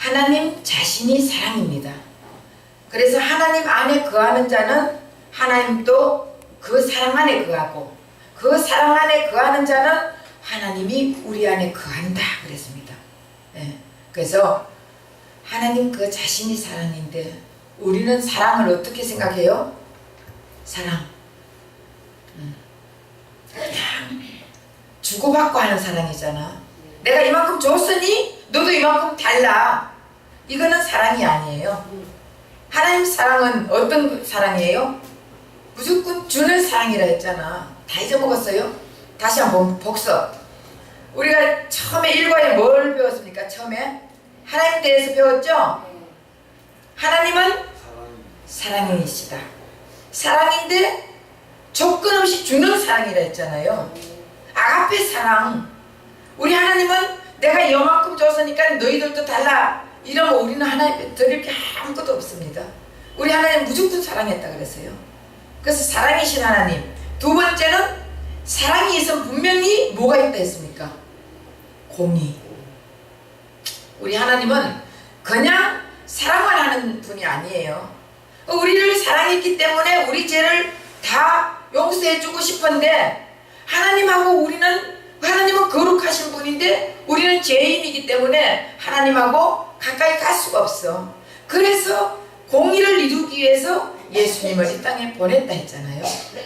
하나님 자신이 사랑입니다. 그래서 하나님 안에 거하는 자는 하나님도 그 사랑 안에 거하고, 그 사랑 안에 거하는 자는 하나님이 우리 안에 거한다 그랬습니다. 예. 그래서 하나님 그 자신이 사랑인데 우리는 사랑을 어떻게 생각해요? 사랑 그냥 주고받고 하는 사랑이잖아. 내가 이만큼 줬으니 너도 이만큼 달라. 이거는 사랑이 아니에요. 하나님 사랑은 어떤 사랑이에요? 무조건 주는 사랑이라 했잖아. 다 잊어먹었어요? 다시 한번 복습. 우리가 처음에 일과에 뭘 배웠습니까? 처음에 하나님 대해서 배웠죠? 하나님은 사랑이시다. 사랑인데 조건 없이 주는 사랑이라 했잖아요. 아가페 사랑. 우리 하나님은 내가 이만큼 줬으니까 너희들도 달라. 이러면 우리는 하나님 드릴 게 아무것도 없습니다. 우리 하나님 무조건 사랑했다 그랬어요. 그래서 사랑이신 하나님. 두 번째는 사랑이 있으면 분명히 뭐가 있다 했습니까? 공의. 우리 하나님은 그냥 사랑만 하는 분이 아니에요. 우리를 사랑했기 때문에 우리 죄를 다 용서해주고 싶은데, 하나님하고 하나님은 거룩하신 분인데 우리는 죄인이기 때문에 하나님하고 가까이 갈 수가 없어. 그래서 공의를 이루기 위해서 예수님을 이 땅에 보냈다 했잖아요.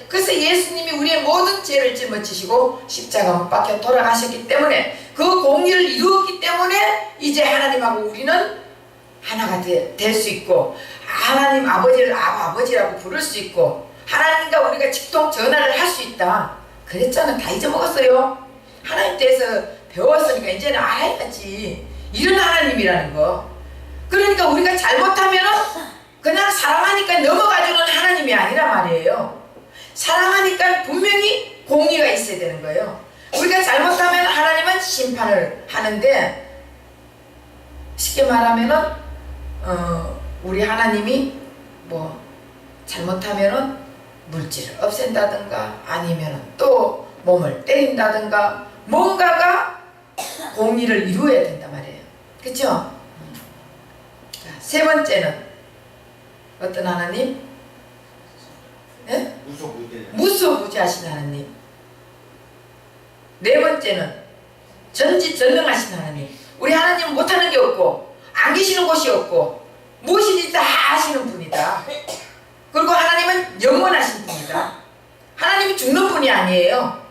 그래서 예수님이 우리의 모든 죄를 짊어지시고 십자가 못 박혀 돌아가셨기 때문에, 그 공의를 이루었기 때문에 이제 하나님하고 우리는 하나가 될 수 있고, 하나님 아버지를 아버지라고 부를 수 있고, 하나님과 우리가 직통 전화를 할 수 있다 그랬잖아. 다 잊어먹었어요. 하나님 대해서 배웠으니까 이제는 알아야지. 이런 하나님이라는 거. 그러니까 우리가 잘못하면 그냥 사랑하니까 넘어가주는 하나님이 아니란 말이에요. 사랑하니까 분명히 공의가 있어야 되는 거예요. 우리가 잘못하면 하나님은 심판을 하는데, 쉽게 말하면은 우리 하나님이 뭐 잘못하면은 물질을 없앤다든가 아니면은 또 몸을 때린다든가 뭔가가 공의를 이루어야 된단 말이에요. 그렇죠? 자, 세 번째는 어떤 하나님? 네? 무소부지하신 하나님. 네 번째는 전지전능하신 하나님. 우리 하나님은 못하는 게 없고 안 계시는 곳이 없고 무엇이든지 다 하시는 분이다. 그리고 하나님은 영원하신 분이다. 하나님이 죽는 분이 아니에요.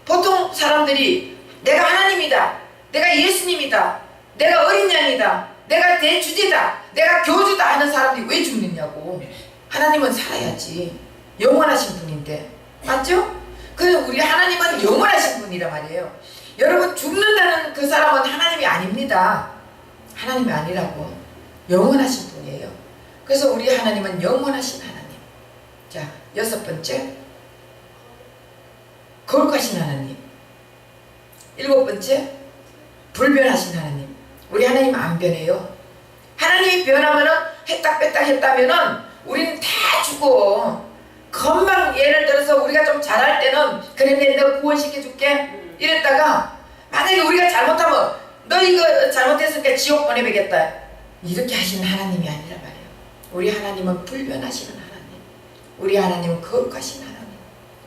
보통 사람들이 내가 하나님이다, 내가 예수님이다, 내가 어린 양이다, 내가 대주제다, 내가 교주다 하는 사람들이 왜 죽느냐고. 하나님은 살아야지. 영원하신 분인데. 맞죠? 그래서 우리 하나님은 영원하신 분이란 말이에요. 여러분, 죽는다는 그 사람은 하나님이 아닙니다. 하나님이 아니라고. 영원하신 분이에요. 그래서 우리 하나님은 영원하신 하나님. 자, 여섯 번째, 거룩하신 하나님. 일곱 번째, 불변하신 하나님. 우리 하나님 안 변해요. 하나님이 변하면은 했다 뺐다 했다면은 우리는 다 죽어. 금방 예를 들어서 우리가 좀 잘할 때는 그래 내가 구원시켜 줄게 이랬다가, 만약에 우리가 잘못하면 너 이거 잘못했으니까 지옥 보내야겠다 이렇게 하시는 하나님이 아니란 말이에요. 우리 하나님은 불변하시는 하나님. 우리 하나님은 거룩하신 하나님.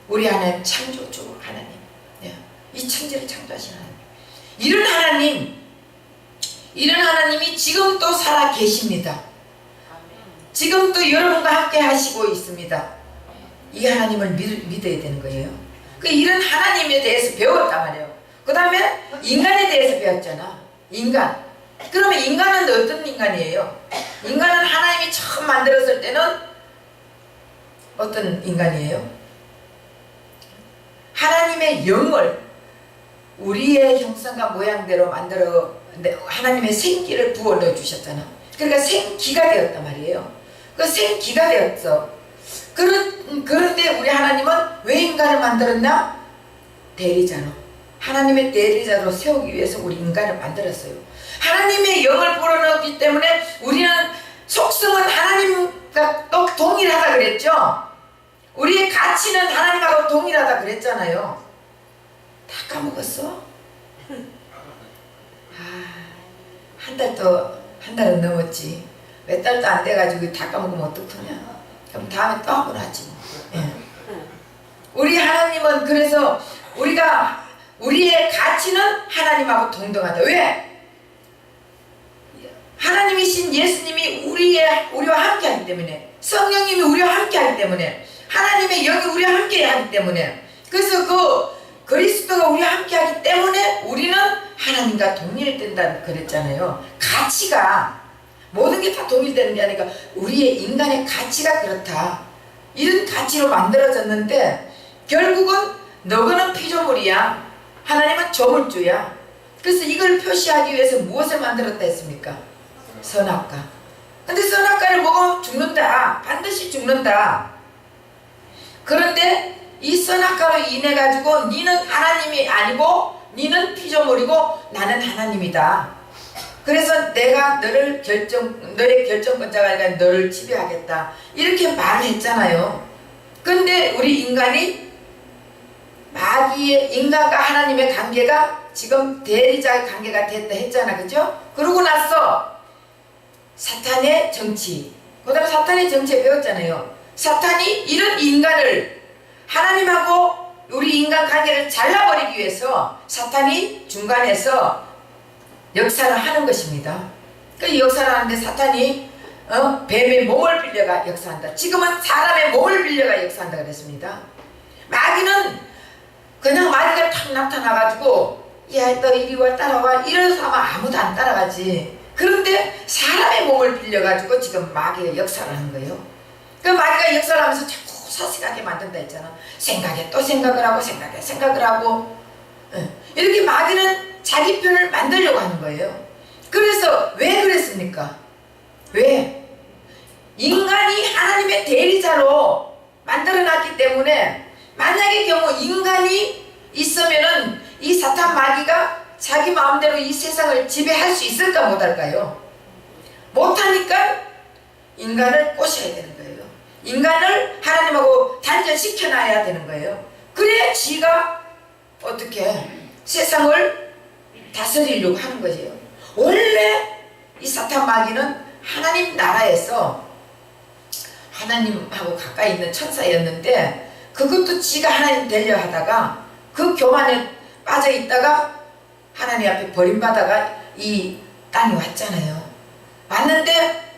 우리 하나님 창조주 하나님. 이 천지를 창조하신 하나님. 이런 하나님이 지금 또 살아 계십니다. 지금 또 여러분과 함께 하시고 있습니다. 이 하나님을 믿어야 되는 거예요. 이런 하나님에 대해서 배웠단 말이에요. 그 다음에 인간에 대해서 배웠잖아. 인간. 그러면 인간은 어떤 인간이에요? 인간은 하나님이 처음 만들었을 때는 어떤 인간이에요? 하나님의 영을 우리의 형상과 모양대로 만들어 하나님의 생기를 부어 넣어 주셨잖아. 그러니까 생기가 되었단 말이에요. 그 생기가 되었어. 그런데 우리 하나님은 왜 인간을 만들었나? 대리자로, 하나님의 대리자로 세우기 위해서 우리 인간을 만들었어요. 하나님의 영을 불어넣었기 때문에 우리는 속성은 하나님과 또 동일하다 그랬죠. 우리의 가치는 하나님하고 동일하다 그랬잖아요. 다 까먹었어? 한 달 더 한 달은 넘었지. 몇 달도 안 돼가지고 다 까먹으면 어떡하냐. 그럼 다음에 또 한 번 하지. 예. 우리 하나님은 그래서 우리의 가치는 하나님하고 동등하다. 왜? 하나님이신 예수님이 우리와 함께 하기 때문에, 성령님이 우리와 함께 하기 때문에, 하나님의 영이 우리와 함께 하기 때문에, 그래서 그 그리스도가 우리와 함께 하기 때문에 우리는 하나님과 동일된다 그랬잖아요. 가치가 모든 게 다 동일되는 게 아니라 우리의 인간의 가치가 그렇다. 이런 가치로 만들어졌는데 결국은 너는 피조물이야. 하나님은 조물주야. 그래서 이걸 표시하기 위해서 무엇을 만들었다 했습니까? 선악과. 근데 선악과를 먹으면 죽는다. 반드시 죽는다. 그런데 이 선악과로 인해 가지고 니는 하나님이 아니고 니는 피조물이고 나는 하나님이다. 그래서 내가 너의 결정권자가 아니라 너를 지배하겠다. 이렇게 말을 했잖아요. 근데 우리 인간이 인간과 하나님의 관계가 지금 대리자의 관계가 됐다 했잖아. 그죠? 그러고 나서 사탄의 정치, 그 다음에 사탄의 정치에 배웠잖아요. 사탄이 이런 인간을 하나님하고 우리 인간 관계를 잘라버리기 위해서 사탄이 중간에서 역사를 하는 것입니다. 그 역사를 하는데 사탄이 뱀의 몸을 빌려가 역사한다. 지금은 사람의 몸을 빌려가 역사한다 그랬습니다. 마귀는 그냥 마귀가 탁 나타나가지고 야 너 이리 와 따라와 이래서 하면 아무도 안 따라가지. 그런데 사람의 몸을 빌려가지고 지금 마귀가 역사를 하는 거예요. 그 마귀가 역사를 하면서 자꾸 사색하게 만든다 했잖아. 생각에 또 생각을 하고 생각을 하고 이렇게 마귀는 자기 편을 만들려고 하는 거예요. 그래서 왜 그랬습니까? 왜? 인간이 하나님의 대리자로 만들어놨기 때문에 만약의 경우 인간이 있으면은 이 사탄 마귀가 자기 마음대로 이 세상을 지배할 수 있을까 못할까요? 못하니까 인간을 꼬셔야 되는 거예요. 인간을 하나님하고 단절시켜놔야 되는 거예요. 그래야 지가 어떻게 세상을 다스리려고 하는 거죠. 원래 이 사탄 마귀는 하나님 나라에서 하나님하고 가까이 있는 천사였는데 그것도 지가 하나님 되려 하다가 그 교만에 빠져 있다가 하나님 앞에 버림받아가 이 땅에 왔잖아요. 왔는데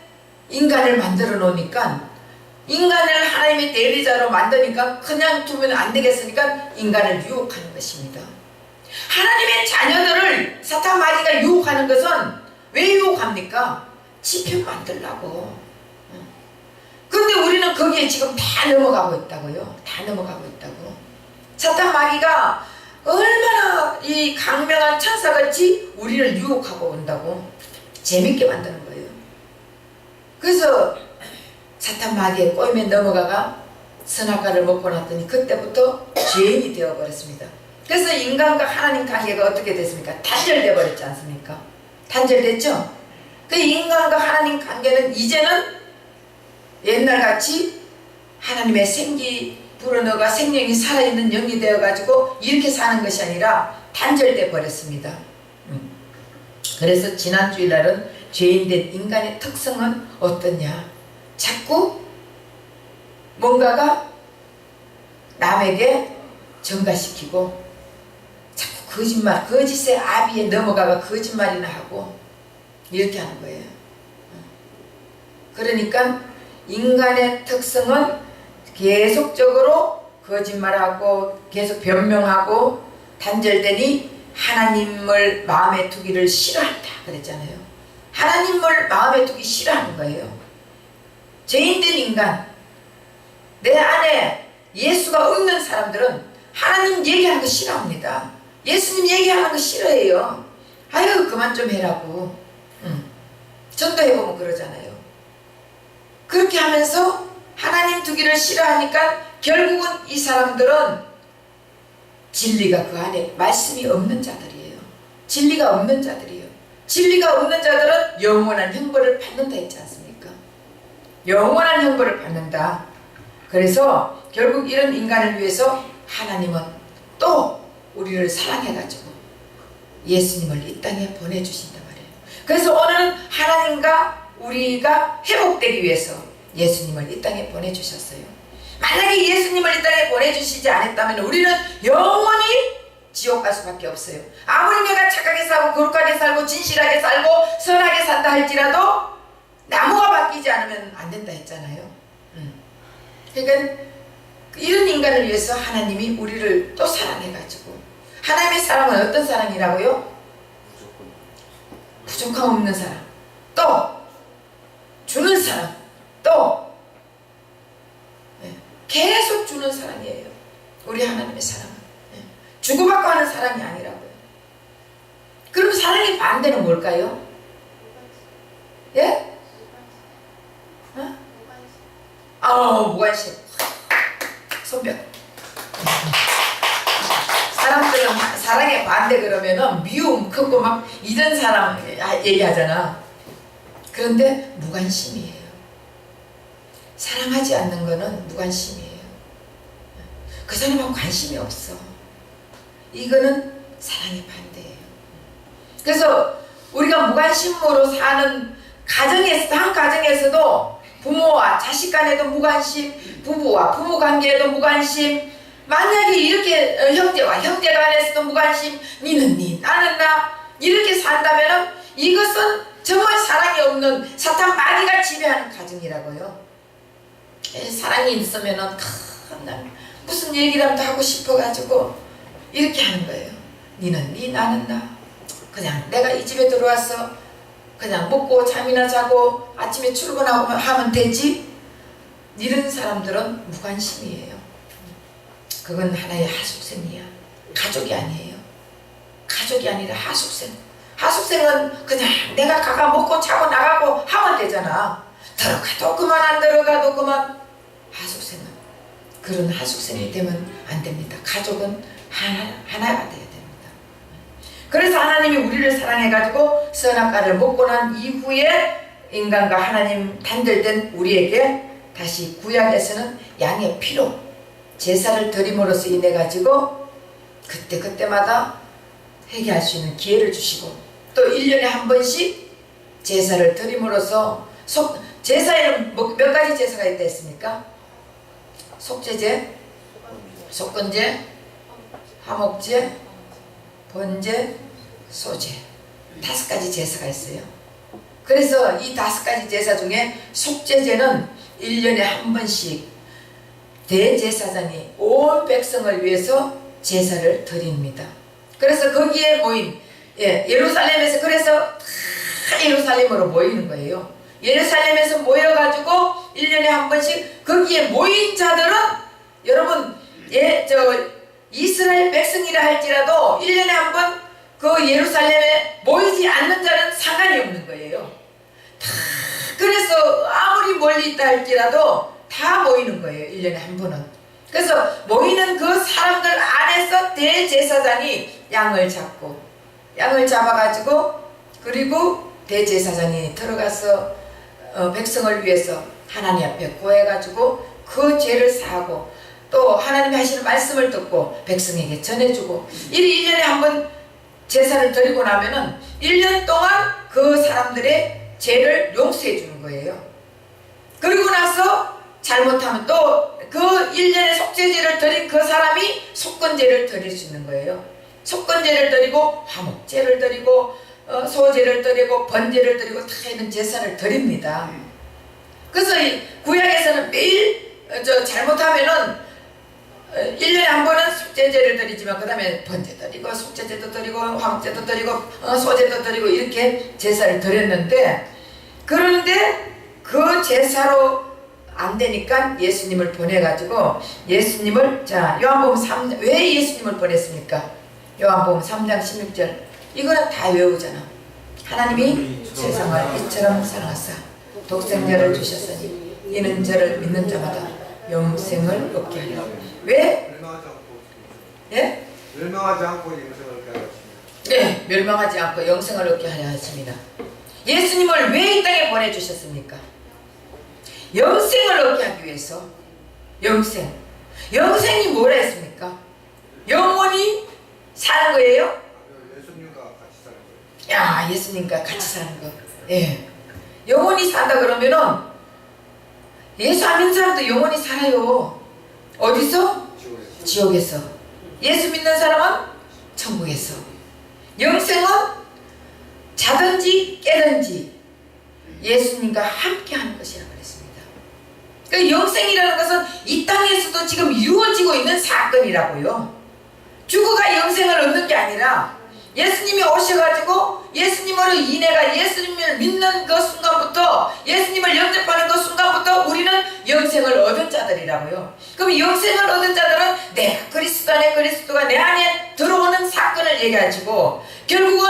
인간을 만들어 놓으니까 인간을 하나님의 대리자로 만드니까 그냥 두면 안 되겠으니까 인간을 유혹하는 것입니다. 하나님의 자녀들을 사탄 마귀가 유혹하는 것은 왜 유혹합니까? 지편 만들라고. 그런데 우리는 거기에 지금 다 넘어가고 있다고요. 다 넘어가고 있다고. 사탄 마귀가 얼마나 이 강명한 천사같이 우리를 유혹하고 온다고. 재밌게 만드는 거예요. 그래서 사탄 마귀의 꼬임에 넘어가가 선악과를 먹고 났더니 그때부터 죄인이 되어버렸습니다. 그래서 인간과 하나님 관계가 어떻게 됐습니까? 단절돼 버렸지 않습니까? 단절됐죠? 그 인간과 하나님 관계는 이제는 옛날같이 하나님의 생기 불어넣어가 생명이 살아있는 영이 되어가지고 이렇게 사는 것이 아니라 단절돼 버렸습니다. 그래서 지난 주일날은 죄인된 인간의 특성은 어떠냐? 자꾸 뭔가가 남에게 전가시키고 자꾸 거짓의 아비에 넘어가가 거짓말이나 하고 이렇게 하는 거예요. 그러니까 인간의 특성은 계속적으로 거짓말하고 계속 변명하고 단절되니 하나님을 마음에 두기를 싫어한다 그랬잖아요. 하나님을 마음에 두기 싫어하는 거예요. 죄인된 인간, 내 안에 예수가 없는 사람들은 하나님 얘기하는 거 싫어합니다. 예수님 얘기하는 거 싫어해요. 아유 그만 좀 해라고. 전도해보면 그러잖아요. 그렇게 하면서 하나님 두기를 싫어하니까 결국은 이 사람들은 진리가 그 안에 말씀이 없는 자들이에요. 진리가 없는 자들이에요. 진리가 없는 자들은 영원한 형벌을 받는다 했지 않습니까? 영원한 형벌을 받는다. 그래서 결국 이런 인간을 위해서 하나님은 또 우리를 사랑해가지고 예수님을 이 땅에 보내주신단 말이에요. 그래서 오늘은 하나님과 우리가 회복되기 위해서 예수님을 이 땅에 보내주셨어요. 만약에 예수님을 이 땅에 보내주시지 않았다면 우리는 영원히 지옥 갈 수밖에 없어요. 아무리 내가 착하게 살고 거룩하게 살고 진실하게 살고 선하게 산다 할지라도 나무가 바뀌지 않으면 안 된다 했잖아요. 그러니까 이런 인간을 위해서 하나님이 우리를 또 사랑해가지고, 하나님의 사랑은 어떤 사랑이라고요? 부족함 없는 사랑, 또 주는 사랑, 또 계속 주는 사랑이에요. 우리 하나님의 사랑은 주고받고 하는 사랑이 아니라고요. 그럼 사랑의 반대는 뭘까요? 예? 무관심. 손뼉. 사람들은 사랑의 반대 그러면은 미움 크고 막 이런 사람 얘기하잖아. 그런데 무관심이에요. 사랑하지 않는 거는 무관심이에요. 그 사람하고 관심이 없어. 이거는 사랑의 반대예요. 그래서 우리가 무관심으로 사는 가정에서, 한 가정에서도 부모와 자식 간에도 무관심, 부부와 부부 관계에도 무관심, 만약에 이렇게 형제와 형제 간에서도 무관심, 니는 니 나는 나, 이렇게 산다면 이것은 정말 사랑이 없는 사탄 마귀가 지배하는 가정이라고요. 사랑이 있으면 무슨 얘기라도 하고 싶어가지고 이렇게 하는 거예요. 니는 니 나는 나, 그냥 내가 이 집에 들어와서 그냥 먹고 잠이나 자고 아침에 출근하고 하면 되지. 이런 사람들은 무관심이에요. 그건 하나의 하숙생이야. 가족이 아니에요. 가족이 아니라 하숙생. 하숙생은 그냥 내가 가가 먹고 자고 나가고 하면 되잖아. 들어가도 그만 안 들어가도 그만. 하숙생은 그런 하숙생이 되면 안 됩니다. 가족은 하나가 돼야 됩니다. 그래서 하나님이 우리를 사랑해가지고 선악과를 먹고 난 이후에 인간과 하나님 단절된 우리에게 다시 구약에서는 양의 피로 제사를 드림으로써 인해 가지고 그때마다 회개할 수 있는 기회를 주시고, 또 1년에 한 번씩 제사를 드림으로써 제사에는 몇 가지 제사가 있다 했습니까? 속죄제, 속건제, 화목제, 번제, 소제, 5가지 제사가 있어요. 그래서 이 5가지 제사 중에 속죄제는 1년에 한 번씩 대제사장이 온 백성을 위해서 제사를 드립니다. 그래서 거기에 모인 예루살렘에서, 그래서 다 예루살렘으로 모이는 거예요. 예루살렘에서 모여가지고 1년에 한 번씩 거기에 모인 자들은, 여러분 이스라엘 백성이라 할지라도 1년에 한 번 그 예루살렘에 모이지 않는 자는 상관이 없는 거예요. 다, 그래서 아무리 멀리 있다 할지라도 다 모이는 거예요. 1년에 한 번은. 그래서 모이는 그 사람들 안에서 대제사장이 양을 잡아가지고, 그리고 대제사장이 들어가서 백성을 위해서 하나님 앞에 고해가지고 그 죄를 사하고, 또 하나님이 하시는 말씀을 듣고 백성에게 전해주고, 1년에 한 번 제사를 드리고 나면은 1년 동안 그 사람들의 죄를 용서해 주는 거예요. 그리고 나서 잘못하면 또 그 1년에 속죄제를 드린 그 사람이 속건제를 드릴 수 있는 거예요. 속건제를 드리고 화목제를 드리고 소제를 드리고 번제를 드리고 다 이런 제사를 드립니다. 그래서 이 구약에서는 매일 잘못하면은 1년에 한 번은 속죄제를 드리지만 그 다음에 번제 드리고 속죄제도 드리고 화목제도 드리고 소제도 드리고 이렇게 제사를 드렸는데, 그런데 그 제사로 안 되니까 예수님을 보내가지고 예수님을, 자 요한복음 3장, 왜 예수님을 보냈습니까? 요한복음 3장 16절 이거는 다 외우잖아. 하나님이 세상을 이처럼 사랑하사 독생자를 주셨으니 이는 저를 믿는 자마다 영생을 얻게 하려. 왜? 예? 멸망하지 않고 영생을 얻게 하려 하십니다. 네, 멸망하지 않고 영생을 얻게 하려 하십니다. 예수님을 왜 이 땅에 보내주셨습니까? 영생을 얻게 하기 위해서. 영생이 뭐라 했습니까? 영원히 사는 거예요? 예수님과 같이 사는 거예요. 야, 예수님과 같이 사는 거. 예. 영원히 산다 그러면은 예수 안 믿는 사람도 영원히 살아요. 어디서? 지옥에서. 예수 믿는 사람은 천국에서. 영생은 자든지 깨든지 예수님과 함께 하는 것이라고 그랬습니다. 그 영생이라는 것은 이 땅에서도 지금 이루어지고 있는 사건이라고요. 죽어가 영생을 얻는 게 아니라 예수님이 오셔가지고 예수님으로 인해가 예수님을 믿는 그 순간부터, 예수님을 영접하는 그 순간부터 우리는 영생을 얻은 자들이라고요. 그럼 영생을 얻은 자들은 내가 그리스도 안에, 그리스도가 내 안에 들어오는 사건을 얘기하시고, 결국은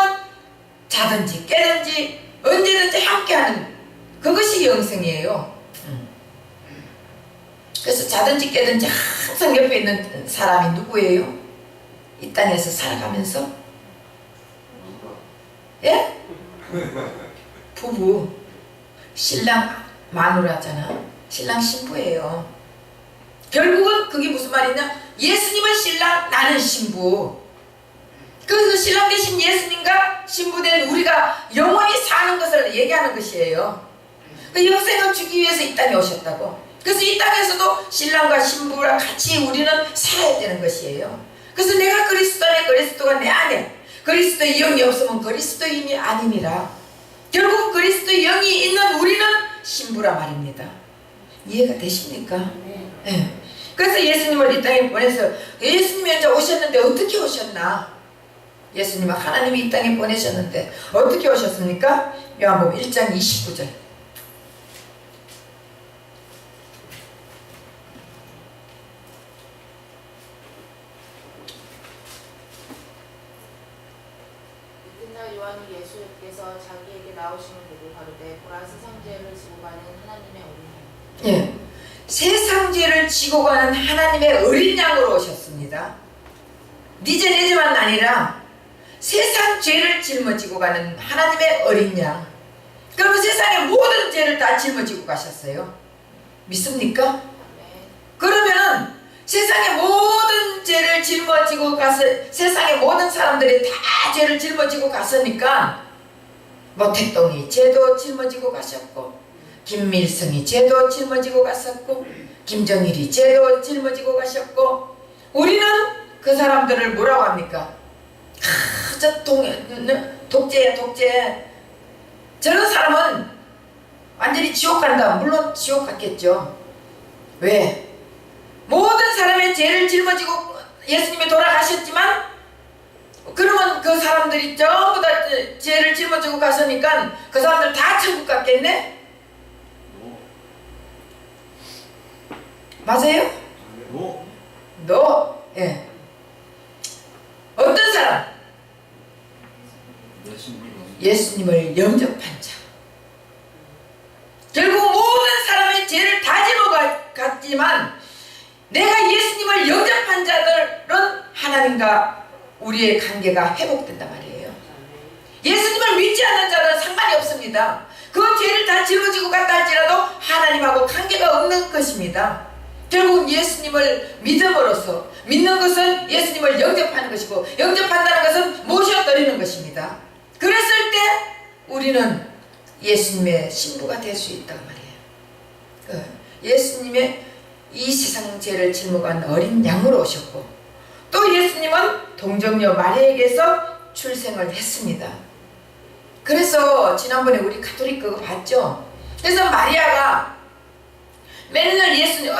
자든지 깨든지 언제든지 함께하는 그것이 영생이에요. 그래서 자든지 깨든지 항상 옆에 있는 사람이 누구예요? 이 땅에서 살아가면서 예? 부부. 신랑 마누라잖아. 신랑 신부예요. 결국은 그게 무슨 말이냐? 예수님은 신랑, 나는 신부. 그 신랑 대신 예수님과 신부 된 우리가 영원히 사는 것을 얘기하는 것이에요. 그 영생을 주기 위해서 이 땅에 오셨다고. 그래서 이 땅에서도 신랑과 신부랑 같이 우리는 살아야 되는 것이에요. 그래서 내가 그리스도 안에, 그리스도가 내 안에, 그리스도의 영이 없으면 그리스도인이 아니니라. 결국 그리스도의 영이 있는 우리는 신부라 말입니다. 이해가 되십니까? 네. 그래서 예수님을 이 땅에 보내서, 예수님이 먼저 오셨는데 어떻게 오셨나? 예수님은 하나님이 이 땅에 보내셨는데 어떻게 오셨습니까? 요한복음 1장 29절. 요한이 예수께서 자기에게 나오심을 보고 가로되 보라 세상 죄를 지고 가는 하나님의 어린 양. 예, 세상 죄를 지고 가는 하나님의 어린 양으로 오셨습니다. 니제 내제만 아니라 세상 죄를 짊어지고 가는 하나님의 어린 양. 그러면 세상의 모든 죄를 다 짊어지고 가셨어요. 믿습니까? 네. 그러면은 세상의 모든 죄를 짊어지고 가서, 세상의 모든 사람들이 다 죄를 짊어지고 갔으니까 모택동이 죄도 짊어지고 가셨고, 김밀성이 죄도 짊어지고 갔었고, 김정일이 죄도 짊어지고 가셨고, 우리는 그 사람들을 뭐라고 합니까? 저 독재. 저런 사람은 완전히 지옥 간다. 물론 지옥 갔겠죠. 왜? 모든 사람의 죄를 짊어지고 예수님이 돌아가셨지만, 그러면 그 사람들이 전부 다 죄를 짊어지고 갔으니까 그 사람들 다 천국 갔겠네? 맞아요? 너? 예. 어떤 사람? 예수님을 영접한 자. 결국 모든 사람의 죄를 다 짊어갔지만 내가 예수님을 영접한 자들은 하나님과 우리의 관계가 회복된단 말이에요. 예수님을 믿지 않는 자들은 상관이 없습니다. 그 죄를 다 짊어지고 갔다 할지라도 하나님하고 관계가 없는 것입니다. 결국 예수님을 믿음으로써, 믿는 것은 예수님을 영접하는 것이고, 영접한다는 것은 모셔드리는 것입니다. 그랬을 때 우리는 예수님의 신부가 될 수 있다고 말이에요. 예수님의 이 세상 죄를 짊어간 어린 양으로 오셨고, 또 예수님은 동정녀 마리아에게서 출생을 했습니다. 그래서 지난번에 우리 가톨릭 그거 봤죠? 그래서 마리아가 맨날 예수님,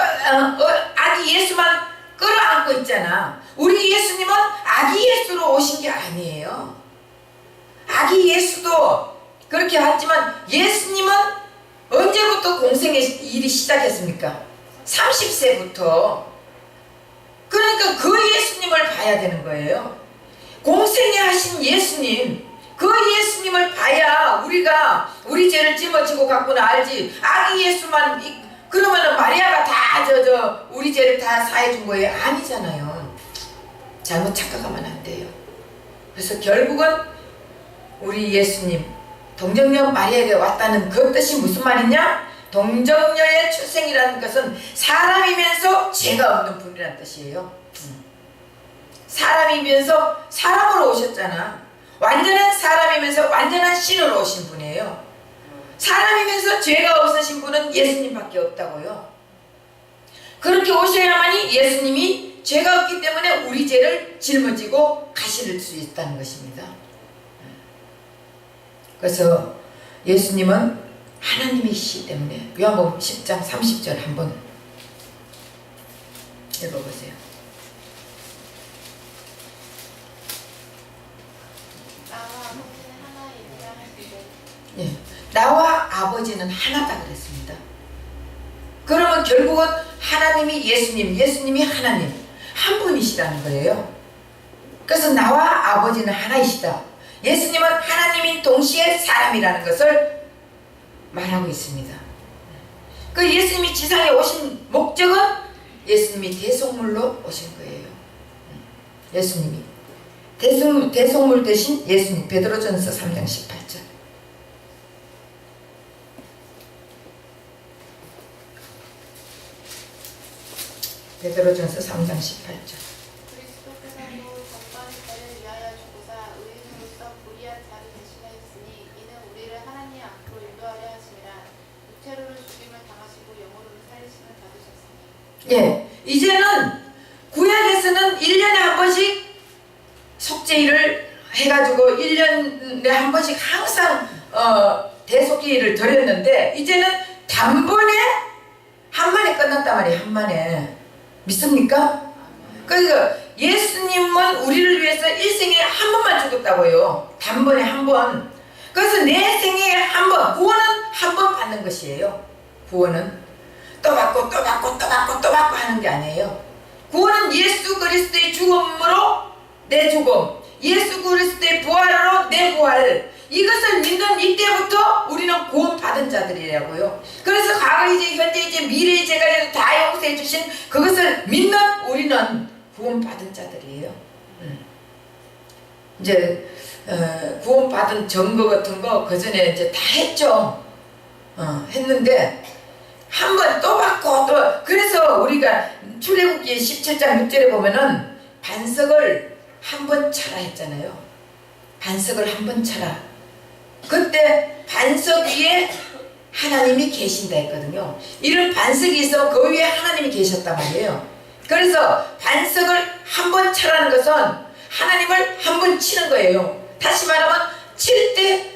아기 예수만 끌어안고 있잖아. 우리 예수님은 아기 예수로 오신 게 아니에요. 아기 예수도 그렇게 했지만 예수님은 언제부터 공생의 일이 시작했습니까? 30세부터. 그러니까 그 예수님을 봐야 되는 거예요. 공생에 하신 예수님, 그 예수님을 봐야 우리가 우리 죄를 짊어지고 갔구나 알지. 아기 예수만 그러면은 마리아가 다 우리 죄를 다 사해준 거예요? 아니잖아요. 잘못 착각하면 안 돼요. 그래서 결국은 우리 예수님 동정녀 마리아에게 왔다는 그 뜻이 무슨 말이냐? 동정녀의 출생이라는 것은 사람이면서 죄가 없는 분이라는 뜻이에요. 사람이면서 사람으로 오셨잖아. 완전한 사람이면서 완전한 신으로 오신 분이에요. 사람이면서 죄가 없으신 분은 예수님밖에 없다고요. 그렇게 오셔야만이 예수님이 죄가 없기 때문에 우리 죄를 짊어지고 가실 수 있다는 것입니다. 그래서 예수님은 하나님이시기 때문에 요한복음 10장 30절 한번 읽어보세요. 예, 나와 아버지는 하나다 그랬습니다. 그러면 결국은 하나님이 예수님, 예수님이 하나님 한 분이시라는 거예요. 그래서 나와 아버지는 하나이시다. 예수님은 하나님인 동시에 사람이라는 것을 말하고 있습니다. 그 예수님이 지상에 오신 목적은 예수님이 대속물로 오신 거예요. 예수님이 대속물 대신 예수님. 베드로전서 3장 18절. 베드로전서 3장 18절. 그리스도께서도 전반 죄를 위하여 죽으사 의인으로서 불의한 자를 대신하였으니 이는 우리를 하나님 앞으로 인도하려 하심이라. 육체로는 죽임을 당하시고 영으로는 살리심을 받으셨으니. 예, 이제는 구약에서는 1년에 한 번씩 속죄일을 해가지고 1년에 한 번씩 항상 대속기를 드렸는데 이제는 단번에 한 번에 끝났단 말이에요. 한 번에. 믿습니까? 그러니까 예수님은 우리를 위해서 일생에 한 번만 죽었다고요. 단번에 한 번. 그래서 내 생에 한 번, 구원은 한 번 받는 것이에요. 구원은 또 받고 또 받고 또 받고 또 받고 하는 게 아니에요. 구원은 예수 그리스도의 죽음으로 내 죽음, 예수 그리스도의 부활으로 내 부활, 이것을 믿는 이때부터 우리는 구원 받은 자들이라고요. 그래서 과거 이제 현재 이제 미래 이제까지 다 용서해 주신 그것을 믿는 우리는 구원 받은 자들이에요. 이제 구원 받은 증거 같은 거 그 전에 이제 다 했죠. 했는데 한 번 또 받고 또. 그래서 우리가 출애굽기 17장 6절에 보면은 반석을 한 번 차라 했잖아요. 반석을 한 번 차라. 그때 반석 위에 하나님이 계신다 했거든요. 이런 반석이 있으면 그 위에 하나님이 계셨단 말이에요. 그래서 반석을 한 번 차라는 것은 하나님을 한 번 치는 거예요. 다시 말하면 칠 때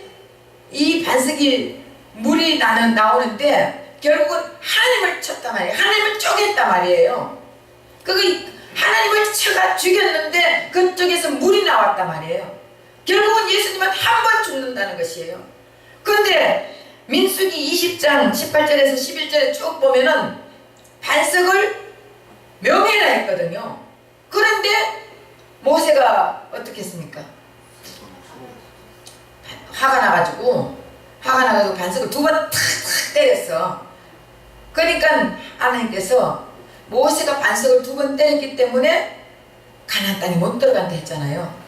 이 반석이 물이 나오는데 결국은 하나님을 쳤단 말이에요. 하나님을 쪼갰단 말이에요. 하나님을 쳐가 죽였는데 그쪽에서 물이 나왔단 말이에요. 결국은 예수님은 한 번 죽는다는 것이에요. 그런데 민수기 20장 18절에서 11절에 쭉 보면은 반석을 명예라 했거든요. 그런데 모세가 어떻게 했습니까? 화가 나가지고 반석을 두 번 탁탁 때렸어. 그러니까 하나님께서 모세가 반석을 두 번 때렸기 때문에 가나안 땅에 못 들어간다 했잖아요.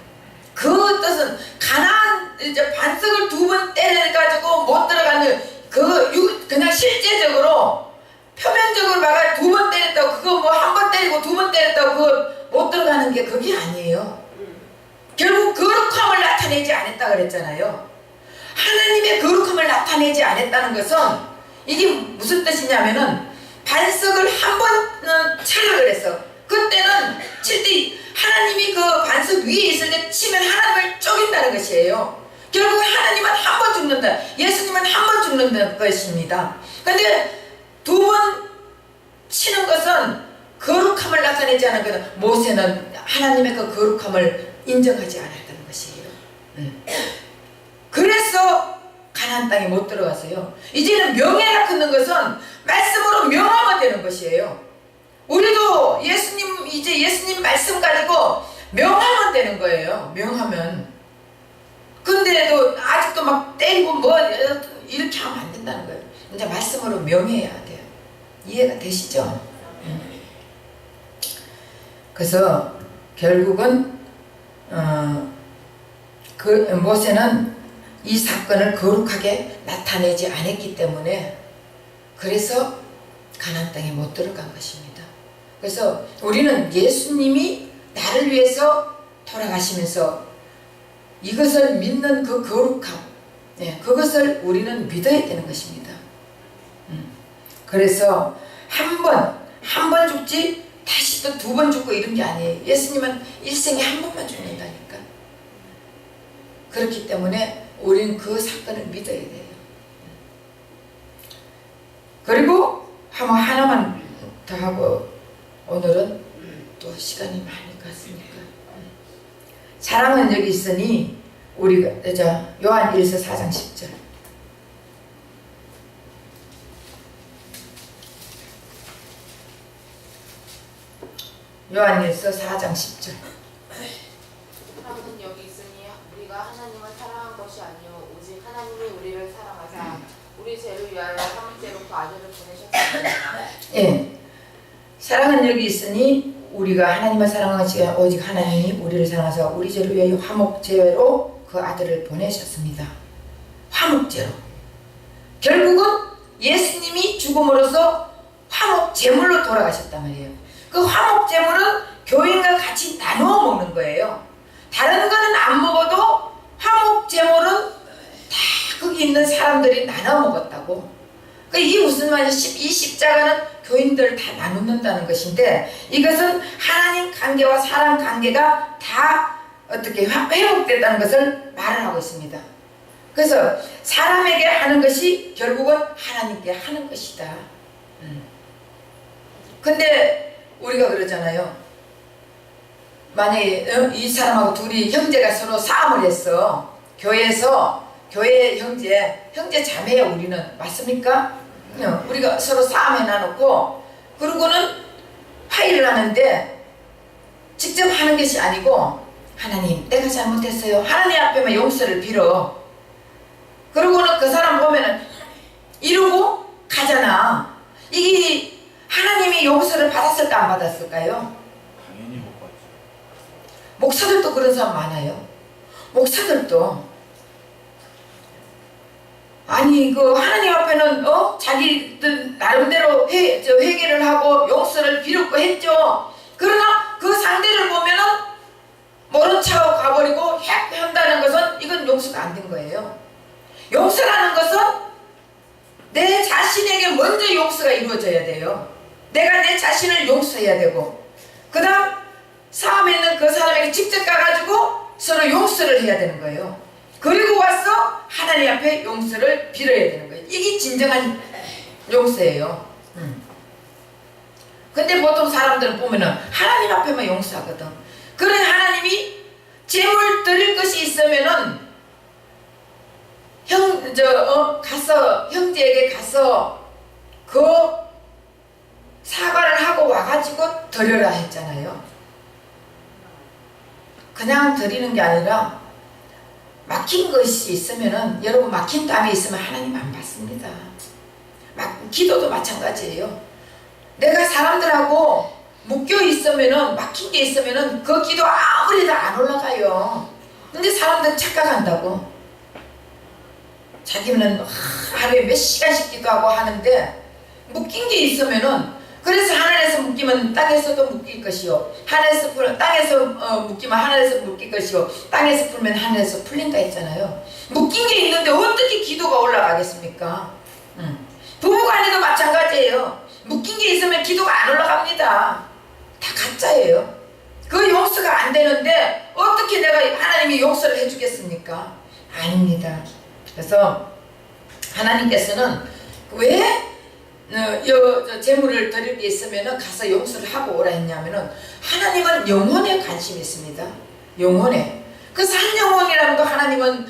그 뜻은 가나안 이제 반석을 두 번 때려가지고 못 들어가는 그냥 실제적으로 표면적으로 막아 두 번 때렸다고 그거 뭐 한 번 때리고 두 번 때렸다고 그거 못 들어가는 게 그게 아니에요. 결국 거룩함을 나타내지 않았다 그랬잖아요. 하나님의 거룩함을 나타내지 않았다는 것은 이게 무슨 뜻이냐면은 반석을 한 번은 차라 그랬어. 그때는 칠 때 하나님이 그 반석 위에 있을 때 치면 하나님을 쪼갠다는 것이에요. 결국 하나님은 한 번 죽는다. 예수님은 한 번 죽는다는 것입니다. 근데 두 번 치는 것은 거룩함을 나타내지 않은 거는 모세는 하나님의 그 거룩함을 인정하지 않았다는 것이에요. 그래서 가나안 땅에 못 들어갔어요. 이제는 명예라 끊는 것은 말씀으로 명하면 되는 것이에요. 우리도 예수님 말씀 가지고 명하면 되는 거예요. 명하면. 근데도 아직도 막 때리고 뭐 이렇게 하면 안 된다는 거예요. 이제 말씀으로 명해야 돼요. 이해가 되시죠? 그래서 결국은 모세는 이 사건을 거룩하게 나타내지 않았기 때문에 그래서 가나안 땅에 못 들어간 것입니다. 그래서 우리는 예수님이 나를 위해서 돌아가시면서 이것을 믿는 그 거룩함, 네, 그것을 우리는 믿어야 되는 것입니다. 그래서 한 번 죽지 다시 또 2번 죽고 이런 게 아니에요. 예수님은 일생에 한 번만 죽는다니까. 그렇기 때문에 우리는 그 사건을 믿어야 돼요. 그리고 한번 하나만 더 하고 오늘은 또 시간이 많이 갔으니까. 사랑은 여기 있으니 우리가 요한 1서 4장 10절. 요한 1서 4장 10절. 사랑은 여기 있으니 우리가 하나님을 사랑한 것이 아니요 오직 하나님이 우리를 사랑하사 우리 죄를 위하여 삼위죄로 그 아들을 보내셨습니다. 예. 사랑은 여기 있으니 우리가 하나님을 사랑한 것이 오직 하나님이 우리를 사랑하사 우리 죄를 위하여 화목제로 그 아들을 보내셨습니다. 화목제로. 결국은 예수님이 죽음으로써 화목제물로 돌아가셨단 말이에요. 그 화목제물은 교인과 같이 나누어 먹는 거예요. 다른 거는 안 먹어도 화목제물은 다 거기 있는 사람들이 나눠 먹었다고. 이게 무슨 말이지? 이 십자가는 교인들을 다 나누는다는 것인데, 이것은 하나님 관계와 사람 관계가 다 어떻게 회복됐다는 것을 말을 하고 있습니다. 그래서 사람에게 하는 것이 결국은 하나님께 하는 것이다. 근데 우리가 그러잖아요. 만약에 이 사람하고 둘이 형제가 서로 싸움을 했어. 교회에서 교회 형제 자매야 우리는. 맞습니까? 우리가 서로 싸움해 놔놓고 그러고는 화해를 하는데 직접 하는 것이 아니고 하나님 내가 잘못했어요. 하나님 앞에만 용서를 빌어. 그러고는 그 사람 보면은 이러고 가잖아. 이게 하나님이 용서를 받았을까 안 받았을까요? 당연히 못 봤죠. 목사들도 그런 사람 많아요. 목사들도 아니 그 하나님 앞에는 자기들 나름대로 회개를 하고 용서를 빌었고 했죠. 그러나 그 상대를 보면은 모른 척하고 가버리고 한다는 것은 이건 용서가 안 된 거예요. 용서라는 것은 내 자신에게 먼저 용서가 이루어져야 돼요. 내가 내 자신을 용서해야 되고 그 다음 싸움에 있는 그 사람에게 직접 가가지고 서로 용서를 해야 되는 거예요. 그리고 와서 하나님 앞에 용서를 빌어야 되는 거예요. 이게 진정한 용서예요. 근데 보통 사람들은 보면은 하나님 앞에만 용서하거든. 그래 하나님이 재물 드릴 것이 있으면은 형제에게 가서 그 사과를 하고 와가지고 드려라 했잖아요. 그냥 드리는 게 아니라 막힌 것이 있으면은 여러분 막힌 땀이 있으면 하나님 안 받습니다. 기도도 마찬가지예요. 내가 사람들하고 묶여 있으면은 막힌 게 있으면은 그 기도 아무리 다 안 올라가요. 근데 사람들은 착각한다고. 자기는 하루에 몇 시간씩 기도하고 하는데 묶인 게 있으면은 그래서 하늘에서 묶이면 땅에서도 묶일 것이요. 땅에서 묶이면 하늘에서 묶일 것이요. 땅에서 풀면 하늘에서 풀린다 했잖아요. 묶인 게 있는데 어떻게 기도가 올라가겠습니까? 부부간에도 마찬가지예요. 묶인 게 있으면 기도가 안 올라갑니다. 다 가짜예요. 그 용서가 안 되는데 어떻게 내가 하나님이 용서를 해주겠습니까? 아닙니다. 그래서 하나님께서는 왜 재물을 드릴 게 있으면 가서 용서를 하고 오라 했냐면은 하나님은 영혼에 관심이 있습니다. 영혼에. 그래서 한 영혼이라는 거 하나님은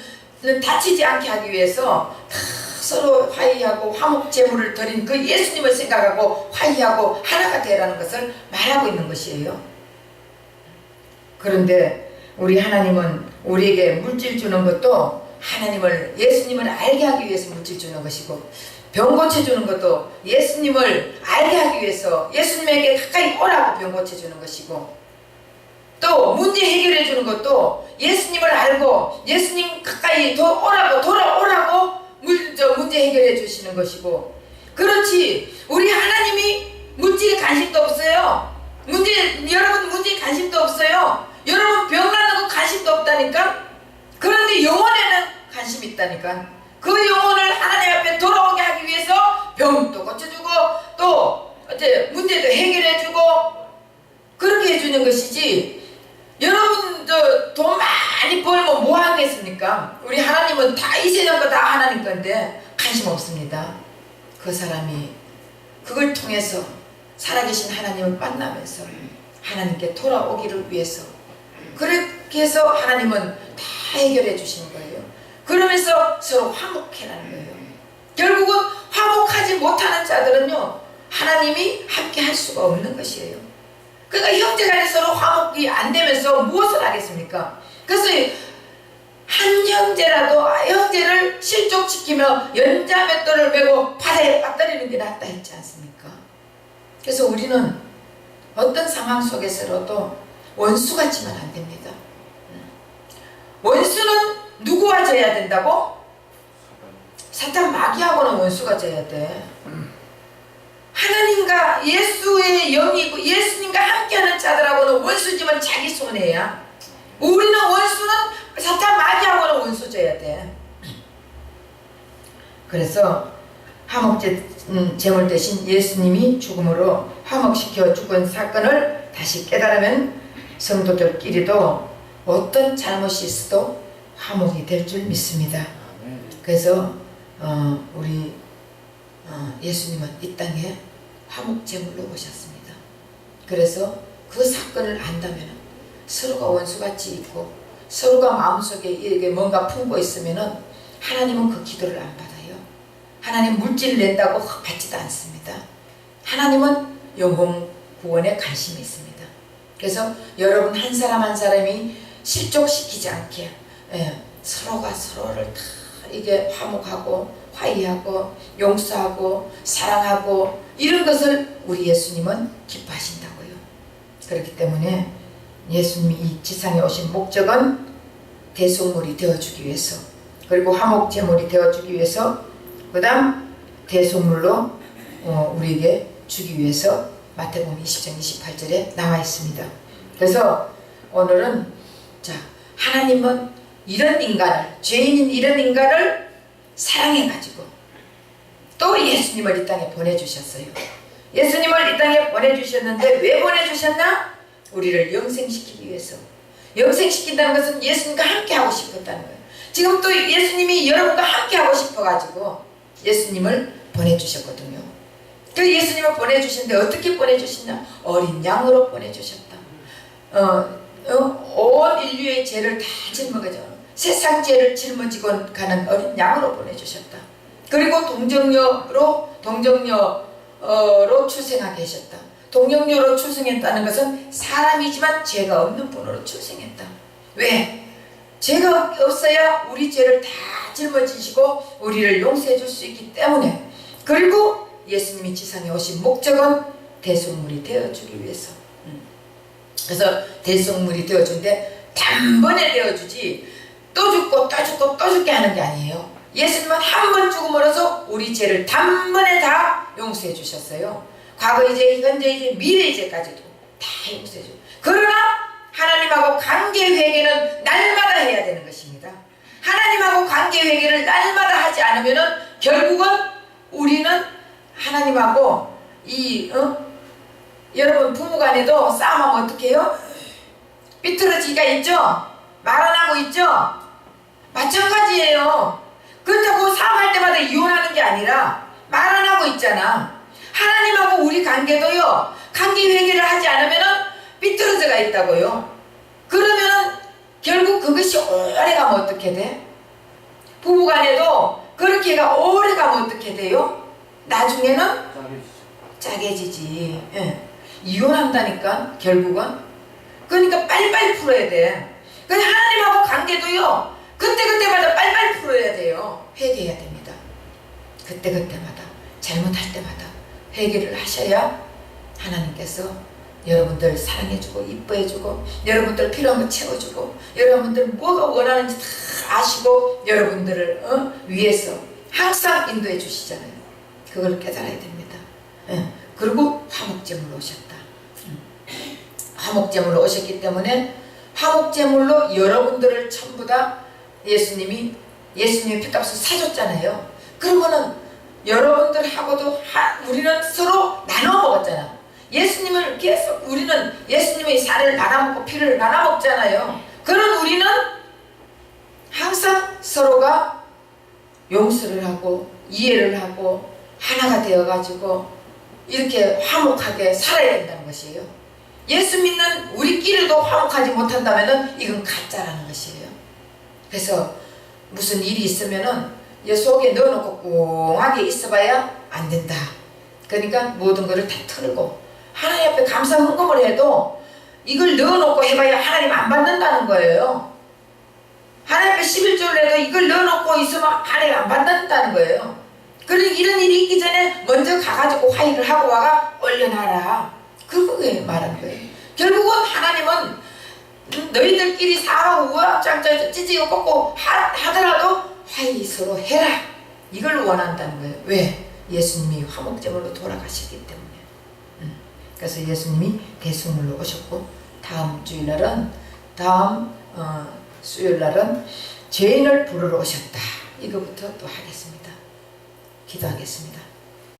다치지 않게 하기 위해서 다 서로 화해하고 화목 제물을 드린 그 예수님을 생각하고 화해하고 하나가 되라는 것을 말하고 있는 것이에요. 그런데 우리 하나님은 우리에게 물질 주는 것도 예수님을 알게 하기 위해서 물질 주는 것이고, 병 고쳐주는 것도 예수님을 알게 하기 위해서 예수님에게 가까이 오라고 병 고쳐주는 것이고, 또 문제 해결해 주는 것도 예수님을 알고 예수님 가까이 돌아오라고 문제 해결해 주시는 것이고, 그렇지 우리 하나님이 물질에 관심도 없어요. 여러분 문제에 관심도 없어요. 여러분 병 나는 거 관심도 없다니까. 그런데 영혼에는 관심이 있다니까. 그 영혼을 하나님 앞에 돌아오게 하기 위해서 병도 고쳐주고 또 어째 문제도 해결해주고 그렇게 해주는 것이지. 여러분 돈 많이 벌면 뭐 하겠습니까? 우리 하나님은 다 이 세상 거 다 하나님 건데 관심 없습니다. 그 사람이 그걸 통해서 살아계신 하나님을 만나면서 하나님께 돌아오기를 위해서 그렇게 해서 하나님은 다 해결해 주시는 거예요. 그러면서 서로 화목해라는 거예요. 결국은 화목하지 못하는 자들은요 하나님이 함께 할 수가 없는 것이에요. 그러니까 형제간에 서로 화목이 안 되면서 무엇을 하겠습니까? 그래서 한 형제라도 형제를 실족시키며 연자맷돌을 메고 바다에 빠뜨리는 게 낫다 했지 않습니까? 그래서 우리는 어떤 상황 속에서라도 원수 같지만 안 됩니다. 원수는 누구와 져야 된다고? 사탄 마귀하고는 원수가 져야 돼. 하나님과 예수의 영이 있고 예수님과 함께하는 자들하고는 원수지만 자기 손해야. 우리는 원수는 사탄 마귀하고는 원수져야 돼. 그래서 제물 대신 예수님이 죽음으로 화목시켜 죽은 사건을 다시 깨달으면 성도들끼리도 어떤 잘못이 있어도 화목이 될 줄 믿습니다. 그래서 우리 예수님은 이 땅에 화목제물로 오셨습니다. 그래서 그 사건을 안다면 서로가 원수같이 있고 서로가 마음속에 이게 뭔가 품고 있으면은 하나님은 그 기도를 안 받아요. 하나님 물질을 낸다고 받지도 않습니다. 하나님은 영혼 구원에 관심이 있습니다. 그래서 여러분 한 사람 한 사람이 실족시키지 않게 서로가 서로를 다 이게 화목하고 화해하고 용서하고 사랑하고 이런 것을 우리 예수님은 기뻐하신다고요. 그렇기 때문에 예수님이 이 지상에 오신 목적은 대속물이 되어주기 위해서 그리고 화목제물이 되어주기 위해서 그 다음 대속물로 우리에게 주기 위해서 마태복음 20장 28절에 나와 있습니다. 그래서 오늘은 자 하나님은 이런 인간을 죄인인 이런 인간을 사랑해가지고 또 예수님을 이 땅에 보내주셨어요. 예수님을 이 땅에 보내주셨는데 왜 보내주셨나? 우리를 영생시키기 위해서. 영생시킨다는 것은 예수님과 함께 하고 싶었다는 거예요. 지금 또 예수님이 여러분과 함께 하고 싶어가지고 예수님을 보내주셨거든요. 그 예수님을 보내주신데 어떻게 보내주시냐? 어린 양으로 보내주셨다. 온 인류의 죄를 다 짊어져 세상 죄를 짊어지고 가는 어린 양으로 보내주셨다. 그리고 동정녀로 출생하게 하셨다. 동정녀로 출생했다는 것은 사람이지만 죄가 없는 분으로 출생했다. 왜? 죄가 없어야 우리 죄를 다 짊어지시고 우리를 용서해 줄 수 있기 때문에. 그리고 예수님이 지상에 오신 목적은 대속물이 되어주기 위해서. 그래서 대속물이 되어준데 단번에 되어주지 또 죽고 또 죽고 또 죽게 하는 게 아니에요. 예수님은 한 번 죽음으로써 우리 죄를 단번에 다 용서해 주셨어요. 과거 이제 현재 이제 미래 이제까지도 다 용서해 줘. 그러나 하나님하고 관계 회개는 날마다 해야 되는 것입니다. 하나님하고 관계 회개를 날마다 하지 않으면은 결국은 우리는 하나님하고 여러분 부부간에도 싸움하면 어떻게 해요? 삐뚤어지기가 있죠? 말 안 하고 있죠? 마찬가지예요. 그렇다고 싸움할 때마다 이혼하는 게 아니라 말 안 하고 있잖아. 하나님하고 우리 관계도요, 관계 회개를 하지 않으면은 삐뚤어져가 있다고요. 그러면은 결국 그것이 오래 가면 어떻게 돼? 부부간에도 그렇게가 오래 가면 어떻게 돼요? 나중에는 짜게지지. 예. 이혼한다니까 결국은. 그러니까 빨리빨리 풀어야 돼. 그래서 하나님하고 관계도요, 그때그때마다 빨리빨리 풀어야 돼요. 회개해야 됩니다. 그때그때마다 잘못할 때마다 회개를 하셔야 하나님께서 여러분들 사랑해주고 이뻐해주고 여러분들 필요한 거 채워주고 여러분들 뭐가 원하는지 다 아시고 여러분들을 위해서 항상 인도해 주시잖아요. 그걸 깨달아야 됩니다. 예. 그리고 화목제물로 오셨다. 화목제물로 오셨기 때문에 화목제물로 여러분들을 전부 다 예수님이 예수님의 피값을 사줬잖아요. 그러면은 여러분들하고도 우리는 서로 나눠 먹었잖아. 예수님을 계속 우리는 예수님의 살을 나눠 먹고 피를 나눠 먹잖아요. 그런 우리는 항상 서로가 용서를 하고 이해를 하고 하나가 되어가지고 이렇게 화목하게 살아야 된다는 것이에요. 예수 믿는 우리끼리도 화목하지 못한다면 이건 가짜라는 것이에요. 그래서 무슨 일이 있으면은 이 속에 넣어놓고 꽁하게 있어봐야 안 된다. 그러니까 모든 것을 다 털고 하나님 앞에 감사 헌금을 해도 이걸 넣어놓고 해봐야 하나님 안 받는다는 거예요. 하나님 앞에 11조를 해도 이걸 넣어놓고 있으면 하나님 안 받는다는 거예요. 그러니 이런 일이 있기 전에 먼저 가가지고 화해를 하고 와가 올려놔라. 그거에 말한 거예요. 결국은 하나님은 너희들끼리 사하고 우왕짱짱 찌찌고 꺾고 하더라도 화해 서로 해라. 이걸 원한다는 거예요. 왜? 예수님이 화목제물로 돌아가시기 때문에. 그래서 예수님이 대승물로 오셨고 다음 주일날은 수요일날은 죄인을 부르러 오셨다. 이거부터 또 하겠습니다. 기도하겠습니다.